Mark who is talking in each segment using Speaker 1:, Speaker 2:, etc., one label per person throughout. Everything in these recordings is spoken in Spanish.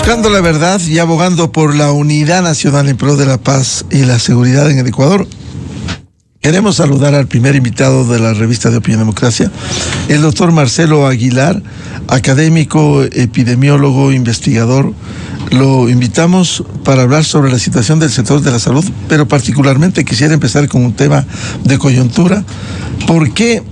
Speaker 1: Buscando la verdad y abogando por la unidad nacional en pro de la paz y la seguridad en el Ecuador, queremos saludar al primer invitado de la revista de Opinión Democracia, el doctor Marcelo Aguilar, académico, epidemiólogo, investigador. Lo invitamos para hablar sobre la situación del sector de la salud, pero particularmente quisiera empezar con un tema de coyuntura. ¿Por qué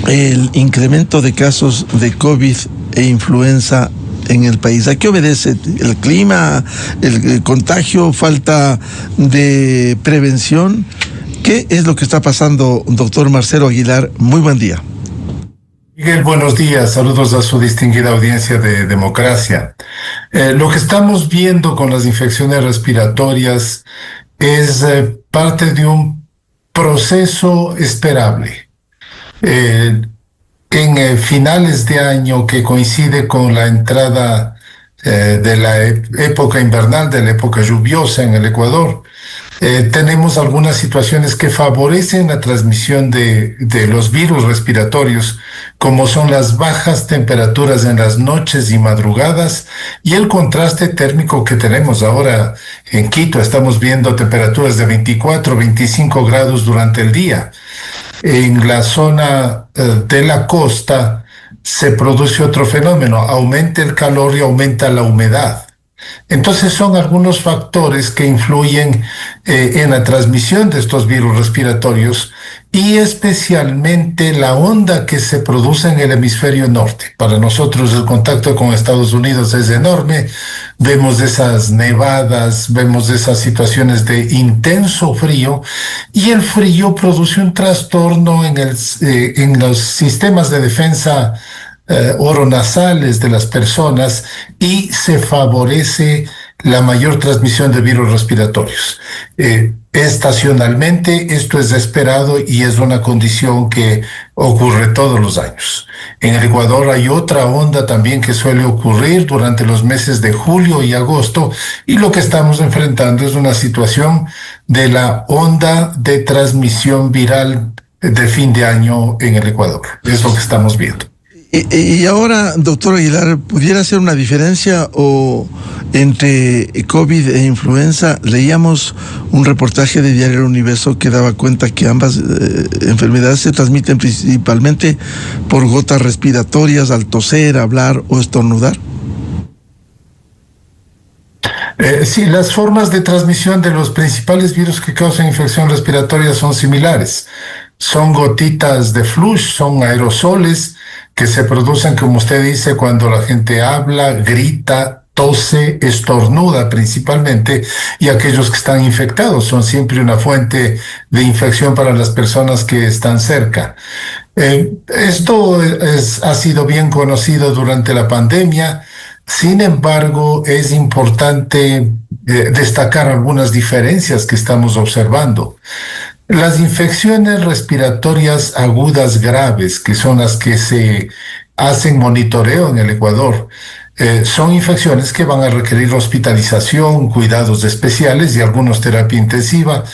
Speaker 1: el incremento de casos de COVID e influenza en el país? ¿A qué obedece? ¿El clima, el contagio, falta de prevención? ¿Qué es lo que está pasando, doctor Marcelo Aguilar? Muy buen día.
Speaker 2: Miguel, buenos días. Saludos a su distinguida audiencia de Democracia. Lo que estamos viendo con las infecciones respiratorias es parte de un proceso esperable. En finales de año, que coincide con la entrada de la época invernal, de la época lluviosa en el Ecuador, tenemos algunas situaciones que favorecen la transmisión de los virus respiratorios, como son las bajas temperaturas en las noches y madrugadas y el contraste térmico que tenemos ahora en Quito. Estamos viendo temperaturas de 24, 25 grados durante el día. En la zona de la costa se produce otro fenómeno: aumenta el calor y aumenta la humedad. Entonces son algunos factores que influyen en la transmisión de estos virus respiratorios, y especialmente la onda que se produce en el hemisferio norte. Para nosotros el contacto con Estados Unidos es enorme. Vemos esas nevadas, vemos esas situaciones de intenso frío, y el frío produce un trastorno en los sistemas de defensa oronasales de las personas, y se favorece la mayor transmisión de virus respiratorios. Estacionalmente esto es esperado y es una condición que ocurre todos los años. En el Ecuador hay otra onda también que suele ocurrir durante los meses de julio y agosto, y lo que estamos enfrentando es una situación de la onda de transmisión viral de fin de año en el Ecuador. Es lo que estamos viendo.
Speaker 1: Y ahora, doctor Aguilar, ¿pudiera hacer una diferencia entre COVID e influenza? Leíamos un reportaje de Diario El Universo que daba cuenta que ambas enfermedades se transmiten principalmente por gotas respiratorias, al toser, hablar o estornudar.
Speaker 2: Sí, las formas de transmisión de los principales virus que causan infección respiratoria son similares. Son gotitas de flush, son aerosoles que se producen, como usted dice, cuando la gente habla, grita, tose, estornuda principalmente, y aquellos que están infectados son siempre una fuente de infección para las personas que están cerca. Esto ha sido bien conocido durante la pandemia. Sin embargo, es importante destacar algunas diferencias que estamos observando. Las infecciones respiratorias agudas graves, que son las que se hacen monitoreo en el Ecuador, son infecciones que van a requerir hospitalización, cuidados especiales y algunos terapia intensiva.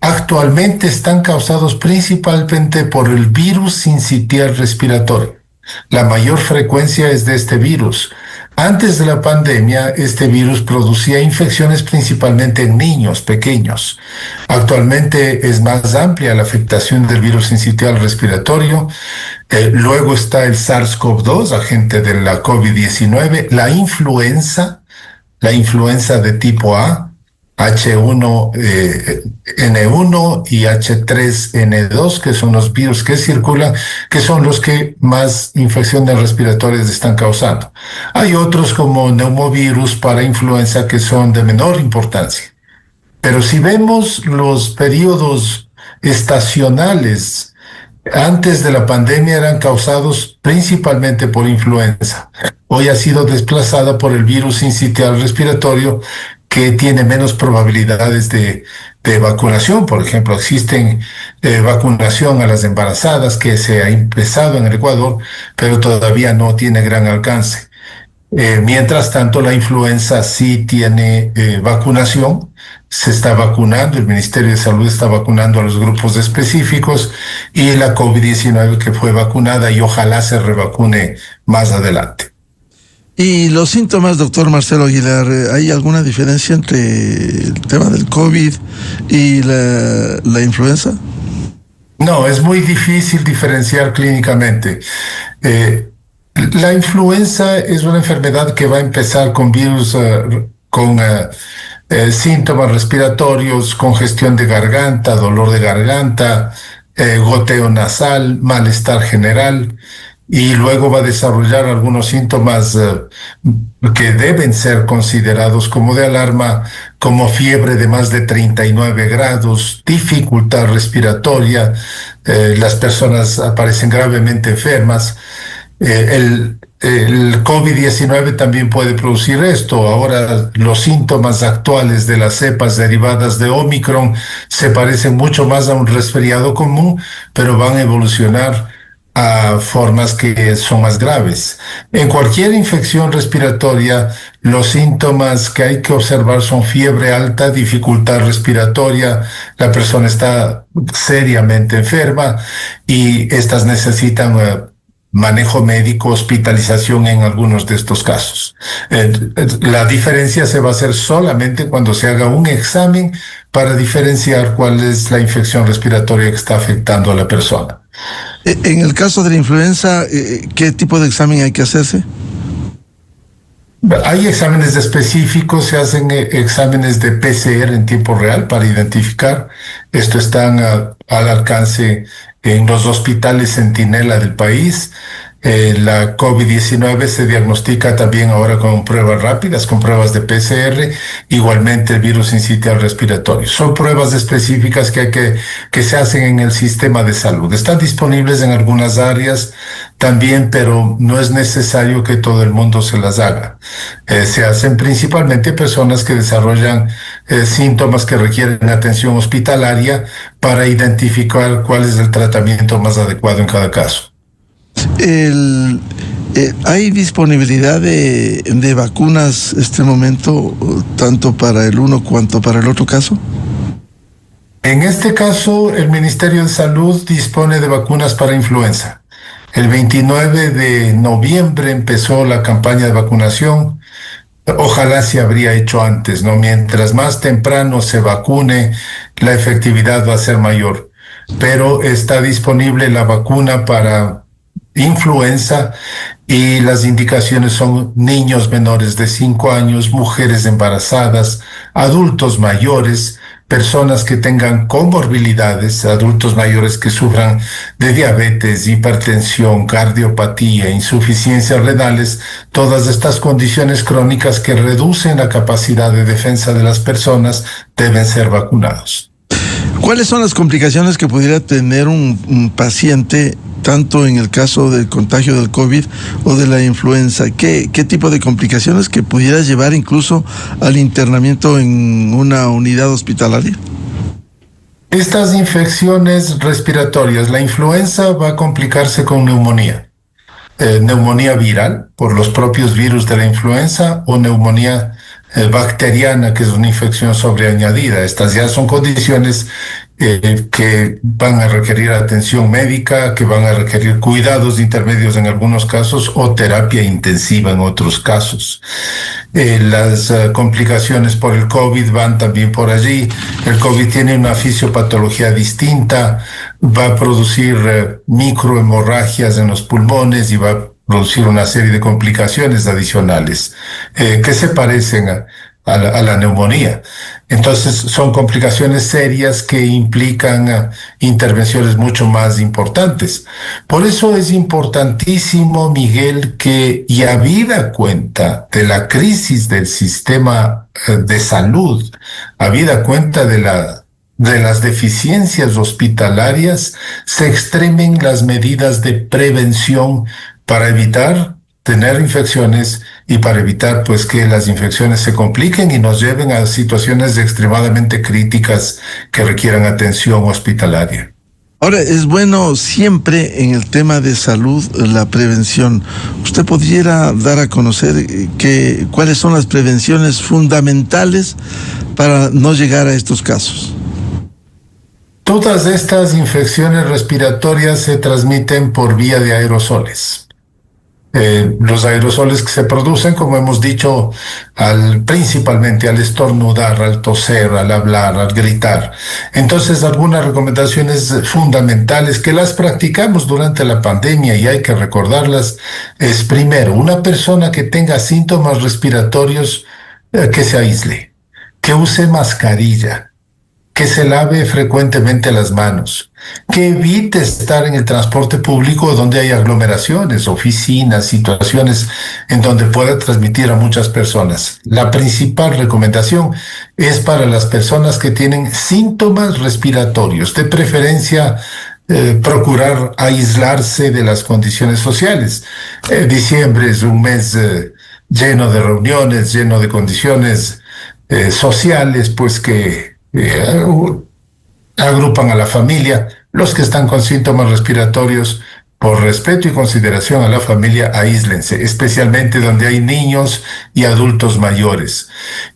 Speaker 2: Actualmente están causados principalmente por el virus sincitial respiratorio. La mayor frecuencia es de este virus. Antes de la pandemia, este virus producía infecciones principalmente en niños pequeños. Actualmente es más amplia la afectación del virus sincitial respiratorio. Luego está el SARS-CoV-2, agente de la COVID-19, la influenza de tipo A, H1N1 y H3N2, que son los virus que circulan, que son los que más infecciones respiratorias están causando. Hay otros como neumovirus para influenza que son de menor importancia. Pero si vemos los periodos estacionales, antes de la pandemia eran causados principalmente por influenza. Hoy ha sido desplazada por el virus sincitial respiratorio, que tiene menos probabilidades de vacunación. Por ejemplo, existen vacunación a las embarazadas que se ha empezado en el Ecuador, pero todavía no tiene gran alcance. Mientras tanto, la influenza sí tiene vacunación, se está vacunando, el Ministerio de Salud está vacunando a los grupos específicos, y la COVID-19 que fue vacunada y ojalá se revacune más adelante.
Speaker 1: Y los síntomas, doctor Marcelo Aguilar, ¿hay alguna diferencia entre el tema del COVID y la influenza?
Speaker 2: No, es muy difícil diferenciar clínicamente. La influenza es una enfermedad que va a empezar con virus, con síntomas respiratorios, congestión de garganta, dolor de garganta, goteo nasal, malestar general, y luego va a desarrollar algunos síntomas que deben ser considerados como de alarma, como fiebre de más de 39 grados, dificultad respiratoria, las personas aparecen gravemente enfermas. El COVID-19 también puede producir esto. Ahora los síntomas actuales de las cepas derivadas de Omicron se parecen mucho más a un resfriado común, pero van a evolucionar a formas que son más graves. En cualquier infección respiratoria, los síntomas que hay que observar son fiebre alta, dificultad respiratoria, la persona está seriamente enferma y estas necesitan manejo médico, hospitalización en algunos de estos casos. La diferencia se va a hacer solamente cuando se haga un examen para diferenciar cuál es la infección respiratoria que está afectando a la persona.
Speaker 1: En el caso de la influenza, ¿qué tipo de examen hay que hacerse?
Speaker 2: Hay exámenes específicos, se hacen exámenes de PCR en tiempo real para identificar. Esto están al alcance en los hospitales centinela del país. La COVID-19 se diagnostica también ahora con pruebas rápidas, con pruebas de PCR, igualmente el virus sincitial respiratorio. Son pruebas específicas que se hacen en el sistema de salud. Están disponibles en algunas áreas también, pero no es necesario que todo el mundo se las haga. Se hacen principalmente personas que desarrollan síntomas que requieren atención hospitalaria para identificar cuál es el tratamiento más adecuado en cada caso.
Speaker 1: ¿Hay disponibilidad de vacunas este momento, tanto para el uno cuanto para el otro caso?
Speaker 2: En este caso, el Ministerio de Salud dispone de vacunas para influenza. El 29 de noviembre empezó la campaña de vacunación. Ojalá se habría hecho antes, ¿no? Mientras más temprano se vacune, la efectividad va a ser mayor. Pero está disponible la vacuna para influenza y las indicaciones son niños menores de 5 años, mujeres embarazadas, adultos mayores, personas que tengan comorbilidades, adultos mayores que sufran de diabetes, hipertensión, cardiopatía, insuficiencias renales, todas estas condiciones crónicas que reducen la capacidad de defensa de las personas deben ser vacunados.
Speaker 1: ¿Cuáles son las complicaciones que pudiera tener un paciente, tanto en el caso del contagio del COVID o de la influenza? ¿Qué tipo de complicaciones que pudiera llevar incluso al internamiento en una unidad hospitalaria?
Speaker 2: Estas infecciones respiratorias, la influenza va a complicarse con neumonía. Neumonía viral por los propios virus de la influenza o neumonía bacteriana, que es una infección sobreañadida. Estas ya son condiciones que van a requerir atención médica, que van a requerir cuidados intermedios en algunos casos o terapia intensiva en otros casos. Las complicaciones por el COVID van también por allí. El COVID tiene una fisiopatología distinta, va a producir microhemorragias en los pulmones y va a producir una serie de complicaciones adicionales que se parecen a la neumonía. Entonces son complicaciones serias que implican intervenciones mucho más importantes. Por eso es importantísimo, Miguel, que y habida cuenta de la crisis del sistema de salud, habida cuenta de las deficiencias hospitalarias, se extremen las medidas de prevención para evitar tener infecciones y para evitar pues que las infecciones se compliquen y nos lleven a situaciones extremadamente críticas que requieran atención hospitalaria.
Speaker 1: Ahora, es bueno siempre en el tema de salud la prevención. ¿Usted pudiera dar a conocer cuáles son las prevenciones fundamentales para no llegar a estos casos?
Speaker 2: Todas estas infecciones respiratorias se transmiten por vía de aerosoles. los aerosoles que se producen, como hemos dicho, principalmente al estornudar, al toser, al hablar, al gritar. Entonces, algunas recomendaciones fundamentales que las practicamos durante la pandemia y hay que recordarlas es, primero, una persona que tenga síntomas respiratorios, que se aísle, que use mascarilla, que se lave frecuentemente las manos, que evite estar en el transporte público donde hay aglomeraciones, oficinas, situaciones en donde pueda transmitir a muchas personas. La principal recomendación es para las personas que tienen síntomas respiratorios, de preferencia procurar aislarse de las condiciones sociales. Diciembre es un mes lleno de reuniones, lleno de condiciones sociales, pues que agrupan a la familia. Los que están con síntomas respiratorios, por respeto y consideración a la familia, aíslense, especialmente donde hay niños y adultos mayores.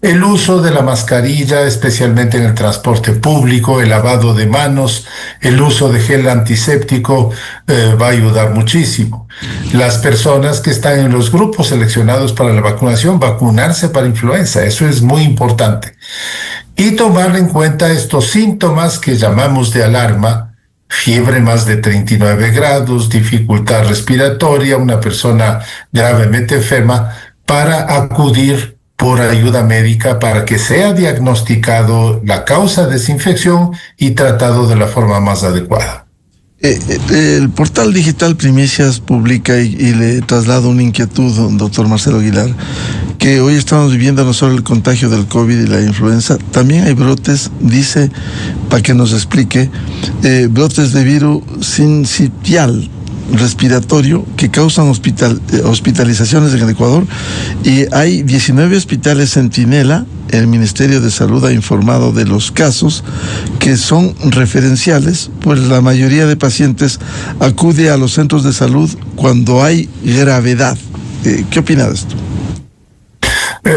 Speaker 2: El uso de la mascarilla, especialmente en el transporte público, el lavado de manos, el uso de gel antiséptico va a ayudar muchísimo. Las personas que están en los grupos seleccionados para la vacunación, vacunarse para influenza, eso es muy importante. Y tomar en cuenta estos síntomas que llamamos de alarma: fiebre más de 39 grados, dificultad respiratoria, una persona gravemente enferma, para acudir por ayuda médica para que sea diagnosticado la causa de esa infección y tratado de la forma más adecuada.
Speaker 1: El portal digital Primicias publica y le traslado una inquietud, doctor Marcelo Aguilar, que hoy estamos viviendo no solo el contagio del COVID y la influenza, también hay brotes, dice, para que nos explique, brotes de virus sincitial respiratorio que causan hospitalizaciones en el Ecuador, y hay 19 hospitales centinela. El Ministerio de Salud ha informado de los casos que son referenciales, pues la mayoría de pacientes acude a los centros de salud cuando hay gravedad. ¿Qué opina de esto?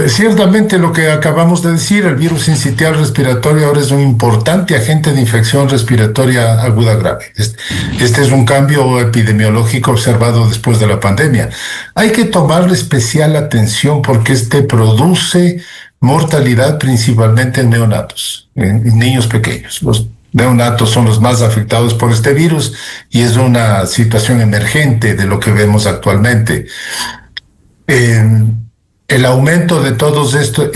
Speaker 2: Ciertamente lo que acabamos de decir, el virus sincitial respiratorio ahora es un importante agente de infección respiratoria aguda grave. Este es un cambio epidemiológico observado después de la pandemia. Hay que tomarle especial atención porque este produce mortalidad principalmente en neonatos, en niños pequeños. Los neonatos son los más afectados por este virus y es una situación emergente de lo que vemos actualmente. El aumento de todos esto,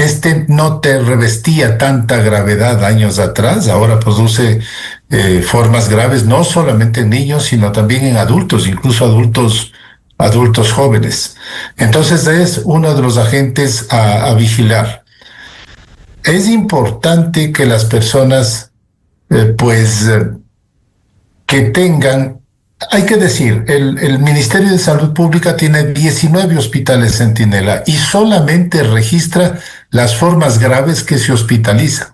Speaker 2: no te revestía tanta gravedad años atrás, ahora produce formas graves no solamente en niños, sino también en adultos, incluso adultos jóvenes. Entonces es uno de los agentes a vigilar. Es importante que las personas, que tengan. Hay que decir, el Ministerio de Salud Pública tiene 19 hospitales centinela y solamente registra las formas graves que se hospitalizan.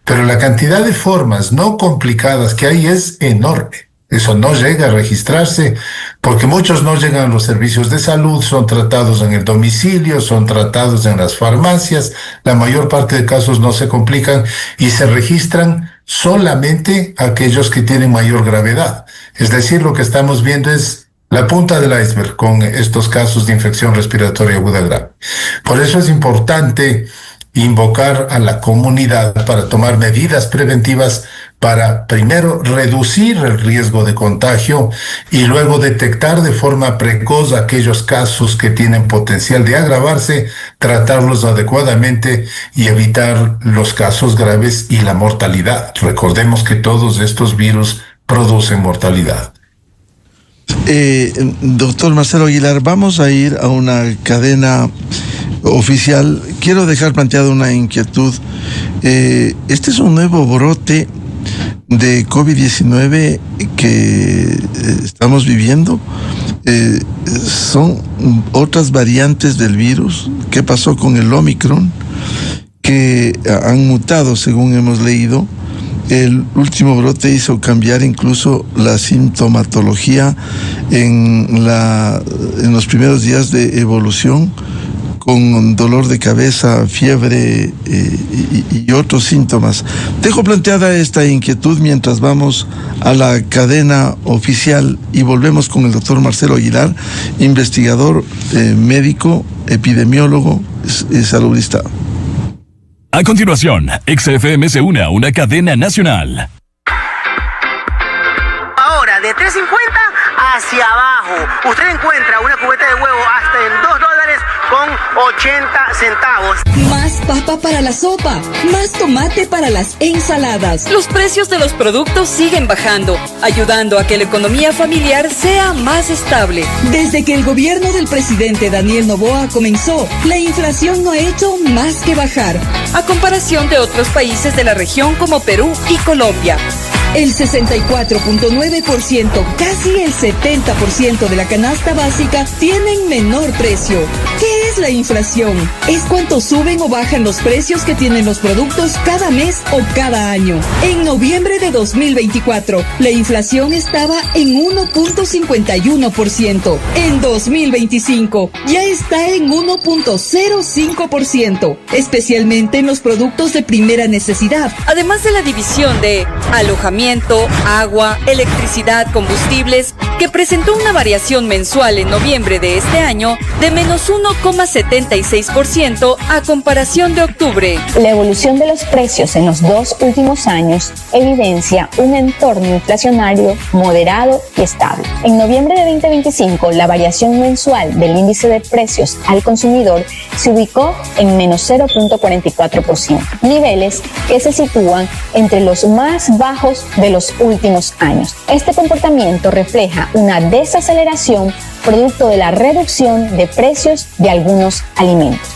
Speaker 2: Pero la cantidad de formas no complicadas que hay es enorme. Eso no llega a registrarse porque muchos no llegan a los servicios de salud, son tratados en el domicilio, son tratados en las farmacias. La mayor parte de casos no se complican y se registran solamente aquellos que tienen mayor gravedad. Es decir, lo que estamos viendo es la punta del iceberg con estos casos de infección respiratoria aguda grave. Por eso es importante invocar a la comunidad para tomar medidas preventivas para, primero, reducir el riesgo de contagio y luego detectar de forma precoz aquellos casos que tienen potencial de agravarse, tratarlos adecuadamente y evitar los casos graves y la mortalidad. Recordemos que todos estos virus producen mortalidad.
Speaker 1: Doctor Marcelo Aguilar, vamos a ir a una cadena oficial. Quiero dejar planteada una inquietud. Este es un nuevo brote de COVID-19 que estamos viviendo. Son otras variantes del virus. ¿Qué pasó con el Omicron? Que han mutado, según hemos leído. El último brote hizo cambiar incluso la sintomatología en los primeros días de evolución. con dolor de cabeza, fiebre y otros síntomas. Dejo planteada esta inquietud mientras vamos a la cadena oficial y volvemos con el doctor Marcelo Aguilar, investigador, médico, epidemiólogo y salubrista.
Speaker 3: A continuación, XFM se une a una cadena nacional.
Speaker 4: Ahora, de $3.50 hacia abajo, usted encuentra una cubeta de huevo hasta en $2.80.
Speaker 5: Más papa para la sopa, más tomate para las ensaladas. Los precios de los productos siguen bajando, ayudando a que la economía familiar sea más estable. Desde que el gobierno del presidente Daniel Noboa comenzó, la inflación no ha hecho más que bajar, a comparación de otros países de la región como Perú y Colombia. El 64.9%, casi el 70% de la canasta básica tienen menor precio. ¿Qué es la inflación? Es cuánto suben o bajan los precios que tienen los productos cada mes o cada año. En noviembre de 2024, la inflación estaba en 1.51%. En 2025, ya está en 1.05%, especialmente en los productos de primera necesidad. Además de la división de alojamiento, agua, electricidad, combustibles, que presentó una variación mensual en noviembre de este año de menos 1,76% a comparación de octubre.
Speaker 6: La evolución de los precios en los 2 últimos años evidencia un entorno inflacionario moderado y estable. En noviembre de 2025, la variación mensual del índice de precios al consumidor se ubicó en menos 0.44%, niveles que se sitúan entre los más bajos de los últimos años. Este comportamiento refleja una desaceleración producto de la reducción de precios de algunos alimentos.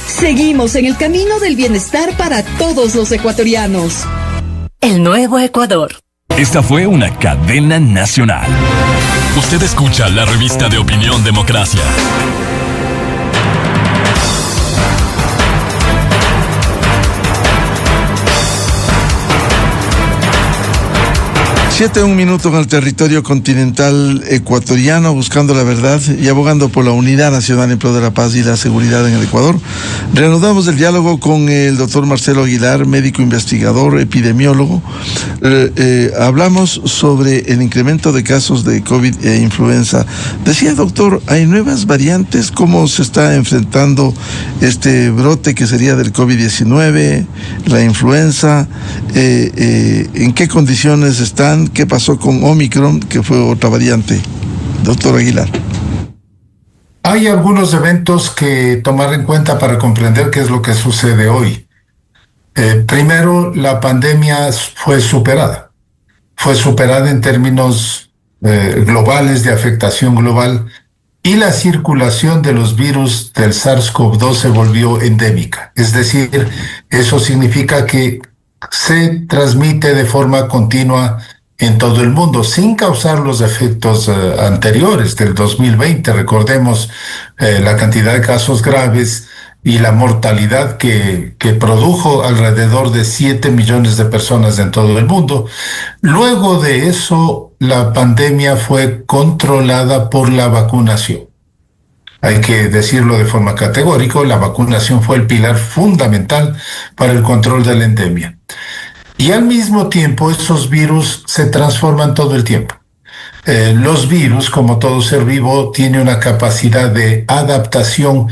Speaker 5: Seguimos en el camino del bienestar para todos los ecuatorianos.
Speaker 7: El nuevo Ecuador.
Speaker 3: Esta fue una cadena nacional. Usted escucha la revista de opinión Democracia.
Speaker 1: 7:01 en el territorio continental ecuatoriano, buscando la verdad y abogando por la unidad nacional en pro de la paz y la seguridad en el Ecuador. Reanudamos el diálogo con el doctor Marcelo Aguilar, médico investigador, epidemiólogo. Hablamos sobre el incremento de casos de COVID e influenza. Decía, doctor, ¿hay nuevas variantes? ¿Cómo se está enfrentando este brote que sería del COVID-19, la influenza? ¿En qué condiciones están? ¿Qué pasó con Omicron, que fue otra variante? Doctor Aguilar.
Speaker 2: Hay algunos eventos que tomar en cuenta para comprender qué es lo que sucede hoy. Primero, la pandemia fue superada. Fue superada en términos globales, de afectación global, y la circulación de los virus del SARS-CoV-2 se volvió endémica. Es decir, eso significa que se transmite de forma continua en todo el mundo, sin causar los efectos anteriores del 2020. Recordemos la cantidad de casos graves y la mortalidad que produjo alrededor de 7 millones de personas en todo el mundo. Luego de eso, la pandemia fue controlada por la vacunación. Hay que decirlo de forma categórica, la vacunación fue el pilar fundamental para el control de la endemia. Y al mismo tiempo, esos virus se transforman todo el tiempo. Los virus, como todo ser vivo, tienen una capacidad de adaptación,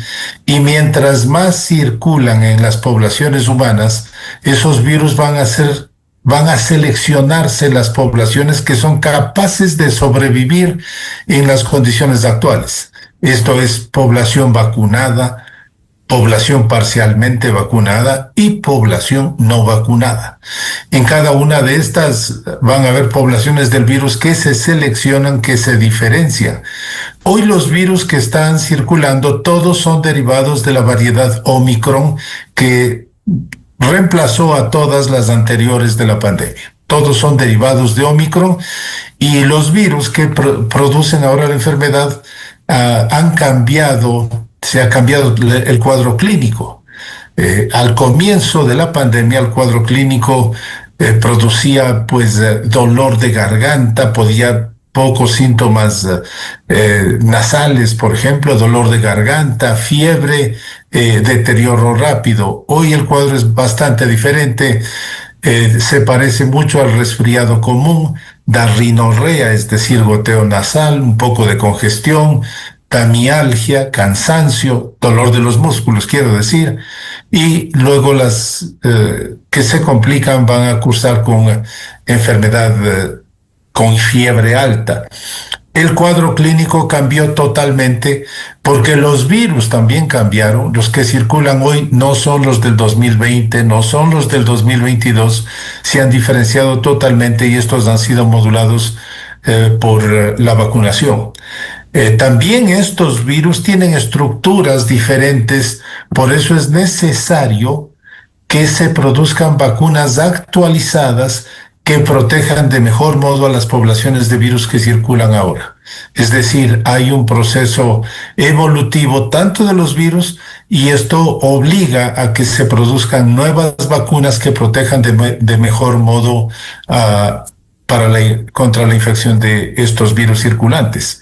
Speaker 2: y mientras más circulan en las poblaciones humanas, esos virus van a seleccionarse las poblaciones que son capaces de sobrevivir en las condiciones actuales. Esto es población vacunada, población parcialmente vacunada y población no vacunada. En cada una de estas van a haber poblaciones del virus que se seleccionan, que se diferencian. Hoy los virus que están circulando todos son derivados de la variedad Omicron, que reemplazó a todas las anteriores de la pandemia. Todos son derivados de Omicron, y los virus que producen ahora la enfermedad se ha cambiado el cuadro clínico. Al comienzo de la pandemia, el cuadro clínico producía dolor de garganta, pocos síntomas nasales, por ejemplo, dolor de garganta, fiebre, deterioro rápido. Hoy el cuadro es bastante diferente, se parece mucho al resfriado común, da rinorrea, es decir, goteo nasal, un poco de congestión, tamialgia, cansancio, dolor de los músculos, quiero decir, y luego las que se complican van a cursar con enfermedad, con fiebre alta. El cuadro clínico cambió totalmente porque los virus también cambiaron. Los que circulan hoy no son los del 2020, no son los del 2022, se han diferenciado totalmente y estos han sido modulados por la vacunación. También estos virus tienen estructuras diferentes, por eso es necesario que se produzcan vacunas actualizadas que protejan de mejor modo a las poblaciones de virus que circulan ahora. Es decir, hay un proceso evolutivo tanto de los virus y esto obliga a que se produzcan nuevas vacunas que protejan de mejor modo contra la infección de estos virus circulantes.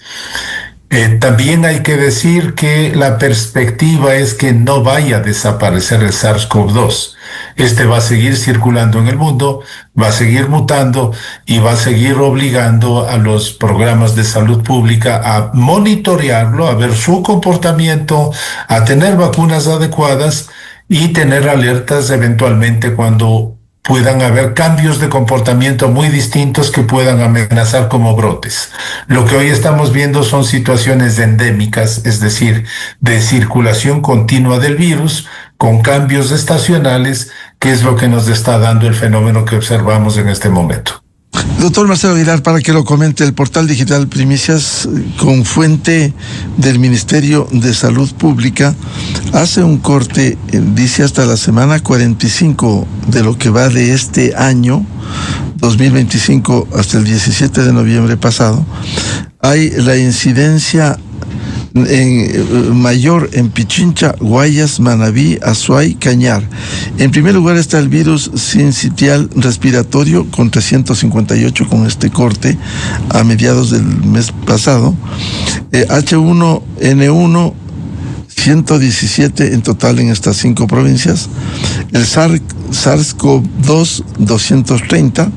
Speaker 2: También hay que decir que la perspectiva es que no vaya a desaparecer el SARS-CoV-2. Este va a seguir circulando en el mundo, va a seguir mutando y va a seguir obligando a los programas de salud pública a monitorearlo, a ver su comportamiento, a tener vacunas adecuadas y tener alertas eventualmente cuando puedan haber cambios de comportamiento muy distintos que puedan amenazar como brotes. Lo que hoy estamos viendo son situaciones endémicas, es decir, de circulación continua del virus con cambios estacionales, que es lo que nos está dando el fenómeno que observamos en este momento.
Speaker 1: Doctor Marcelo Aguilar, para que lo comente, el portal digital Primicias, con fuente del Ministerio de Salud Pública, hace un corte, dice hasta la semana 45 de lo que va de este año, 2025, hasta el 17 de noviembre pasado, hay la incidencia mayor en Pichincha, Guayas, Manabí, Azuay, Cañar. En primer lugar está el virus sincitial respiratorio con 358 con este corte a mediados del mes pasado. H1N1 117 en total en estas 5 provincias. El SARS-CoV-2 230.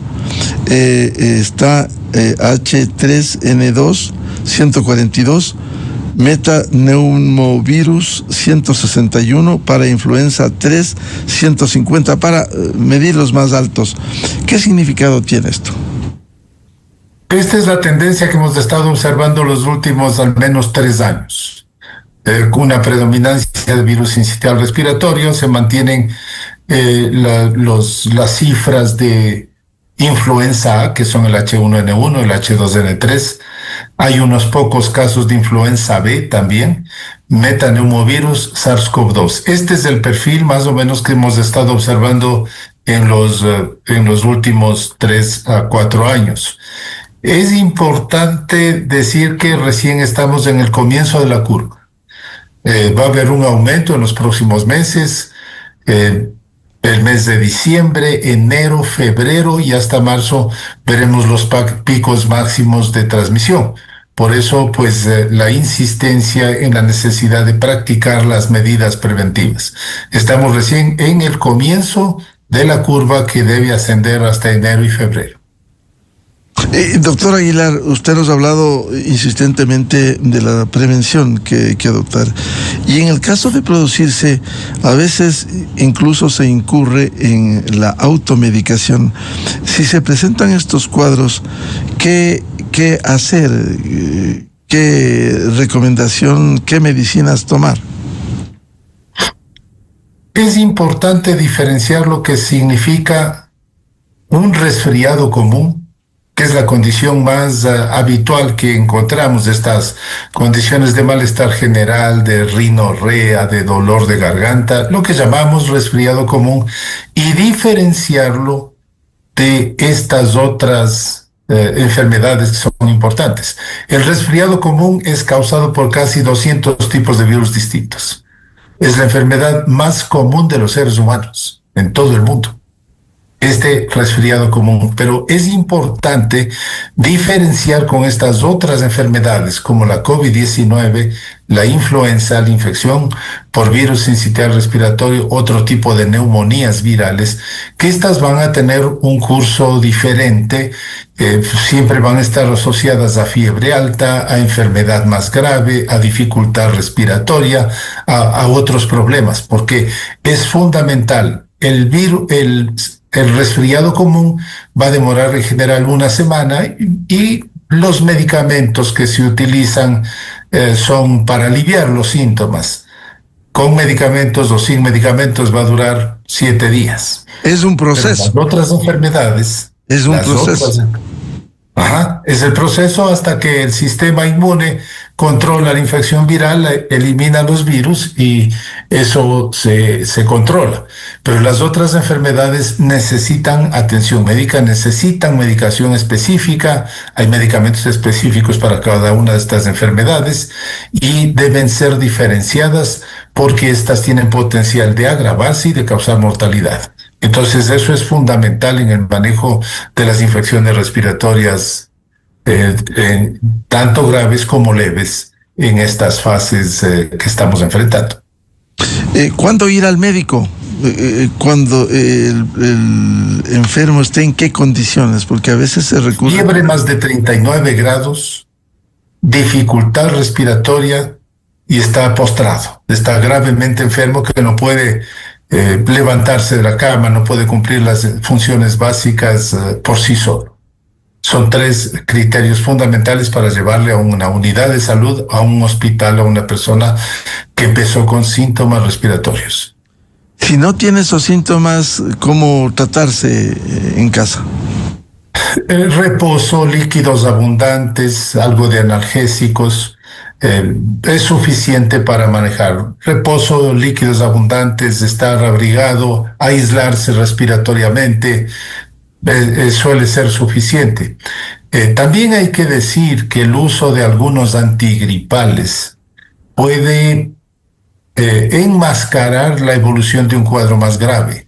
Speaker 1: Está H3N2 142. Metaneumovirus 161, para influenza 3 150, para medir los más altos. ¿Qué significado tiene esto?
Speaker 2: Esta es la tendencia que hemos estado observando los últimos al menos 3 años. Con una predominancia de virus sincitial respiratorio, se mantienen las cifras de influenza A, que son el H1N1, el H2N3. Hay unos pocos casos de influenza B también, metaneumovirus, SARS-CoV-2. Este es el perfil más o menos que hemos estado observando en los últimos 3 a 4 años. Es importante decir que recién estamos en el comienzo de la curva. Va a haber un aumento en los próximos meses. El mes de diciembre, enero, febrero y hasta marzo veremos los picos máximos de transmisión. Por eso, pues, la insistencia en la necesidad de practicar las medidas preventivas. Estamos recién en el comienzo de la curva que debe ascender hasta enero y febrero.
Speaker 1: Doctor Aguilar, usted nos ha hablado insistentemente de la prevención que hay que adoptar. Y en el caso de producirse, a veces incluso se incurre en la automedicación. Si se presentan estos cuadros, ¿qué hacer? ¿Qué recomendación, qué medicinas tomar?
Speaker 2: Es importante diferenciar lo que significa un resfriado común, que es la condición más habitual que encontramos, estas condiciones de malestar general, de rinorrea, de dolor de garganta, lo que llamamos resfriado común, y diferenciarlo de estas otras enfermedades que son importantes. El resfriado común es causado por casi 200 tipos de virus distintos. Es la enfermedad más común de los seres humanos en todo el mundo. este resfriado común, pero es importante diferenciar con estas otras enfermedades como la COVID-19, la influenza, la infección por virus sincitial respiratorio, otro tipo de neumonías virales, que estas van a tener un curso diferente, siempre van a estar asociadas a fiebre alta, a enfermedad más grave, a dificultad respiratoria, a otros problemas, porque es fundamental. El resfriado común va a demorar en general una semana y los medicamentos que se utilizan son para aliviar los síntomas. Con medicamentos o sin medicamentos va a durar 7 días.
Speaker 1: Es un proceso.
Speaker 2: Pero las otras enfermedades...
Speaker 1: Es un proceso.
Speaker 2: Es el proceso hasta que el sistema inmune controla la infección viral, elimina los virus y eso se controla. Pero las otras enfermedades necesitan atención médica, necesitan medicación específica, hay medicamentos específicos para cada una de estas enfermedades y deben ser diferenciadas porque estas tienen potencial de agravarse y de causar mortalidad. Entonces eso es fundamental en el manejo de las infecciones respiratorias, tanto graves como leves, en estas fases que estamos enfrentando.
Speaker 1: ¿Cuándo ir al médico? Cuando el enfermo esté en qué condiciones, porque a veces se recurre...
Speaker 2: Fiebre más de 39 grados, dificultad respiratoria y está postrado, está gravemente enfermo que no puede... levantarse de la cama, no puede cumplir las funciones básicas por sí solo. Son 3 criterios fundamentales para llevarle a una unidad de salud, a un hospital, a una persona que empezó con síntomas respiratorios.
Speaker 1: Si no tiene esos síntomas, ¿cómo tratarse en casa?
Speaker 2: Reposo, líquidos abundantes, algo de analgésicos, es suficiente para manejar. Reposo, líquidos abundantes, estar abrigado, aislarse respiratoriamente, suele ser suficiente. También hay que decir que el uso de algunos antigripales puede enmascarar la evolución de un cuadro más grave.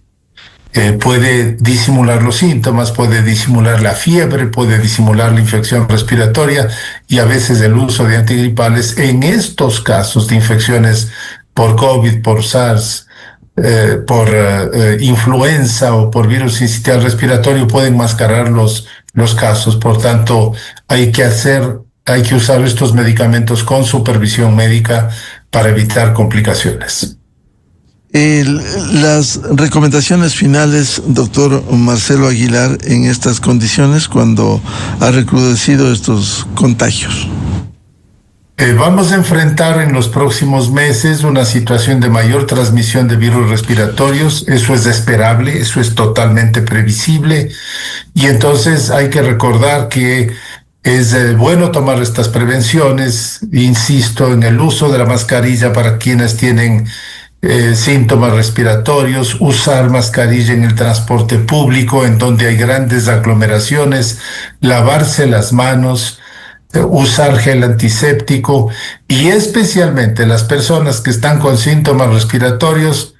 Speaker 2: Puede disimular los síntomas, puede disimular la fiebre, puede disimular la infección respiratoria y a veces el uso de antigripales en estos casos de infecciones por COVID, por SARS, por influenza o por virus sincitial respiratorio pueden enmascarar los casos. Por tanto, hay que usar estos medicamentos con supervisión médica para evitar complicaciones.
Speaker 1: Las recomendaciones finales, doctor Marcelo Aguilar, en estas condiciones cuando ha recrudecido estos contagios.
Speaker 2: Vamos a enfrentar en los próximos meses una situación de mayor transmisión de virus respiratorios. Eso es esperable, eso es totalmente previsible. Y entonces hay que recordar que es bueno tomar estas prevenciones. Insisto en el uso de la mascarilla para quienes tienen síntomas respiratorios, usar mascarilla en el transporte público en donde hay grandes aglomeraciones, lavarse las manos, usar gel antiséptico y especialmente las personas que están con síntomas respiratorios,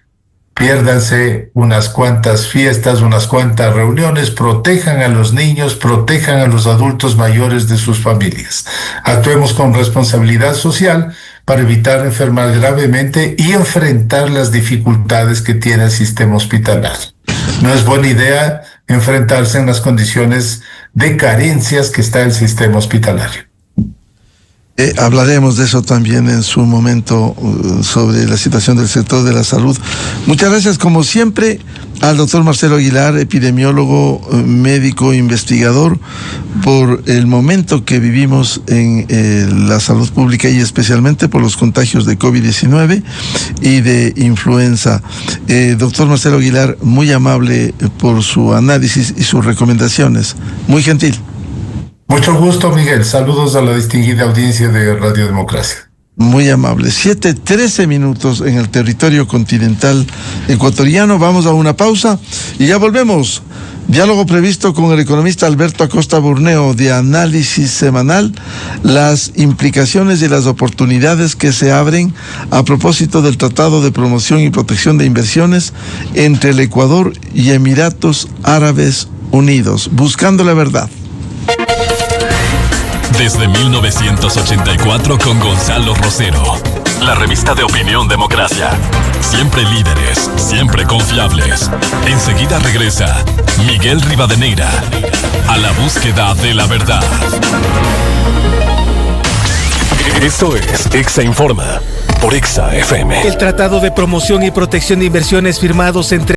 Speaker 2: piérdanse unas cuantas fiestas, unas cuantas reuniones, protejan a los niños, protejan a los adultos mayores de sus familias. Actuemos con responsabilidad social para evitar enfermar gravemente y enfrentar las dificultades que tiene el sistema hospitalario. No es buena idea enfrentarse en las condiciones de carencias que está el sistema hospitalario.
Speaker 1: Hablaremos de eso también en su momento, sobre la situación del sector de la salud. Muchas gracias, como siempre, al doctor Marcelo Aguilar, epidemiólogo, médico, investigador, por el momento que vivimos en la salud pública y especialmente por los contagios de COVID-19 y de influenza. Doctor Marcelo Aguilar, muy amable por su análisis y sus recomendaciones. Muy gentil.
Speaker 2: Mucho gusto, Miguel. Saludos a la distinguida audiencia de Radio Democracia.
Speaker 1: Muy amable. 7:13 minutos en el territorio continental ecuatoriano. Vamos a una pausa y ya volvemos. Diálogo previsto con el economista Alberto Acosta Burneo de Análisis Semanal, las implicaciones y las oportunidades que se abren a propósito del Tratado de Promoción y Protección de Inversiones entre el Ecuador y Emiratos Árabes Unidos. Buscando la verdad.
Speaker 3: Desde 1984 con Gonzalo Rosero. La revista de opinión Democracia. Siempre líderes, siempre confiables. Enseguida regresa Miguel Rivadeneira a la búsqueda de la verdad. Esto es Exa Informa por Exa FM.
Speaker 8: El Tratado de Promoción y Protección de Inversiones firmados entre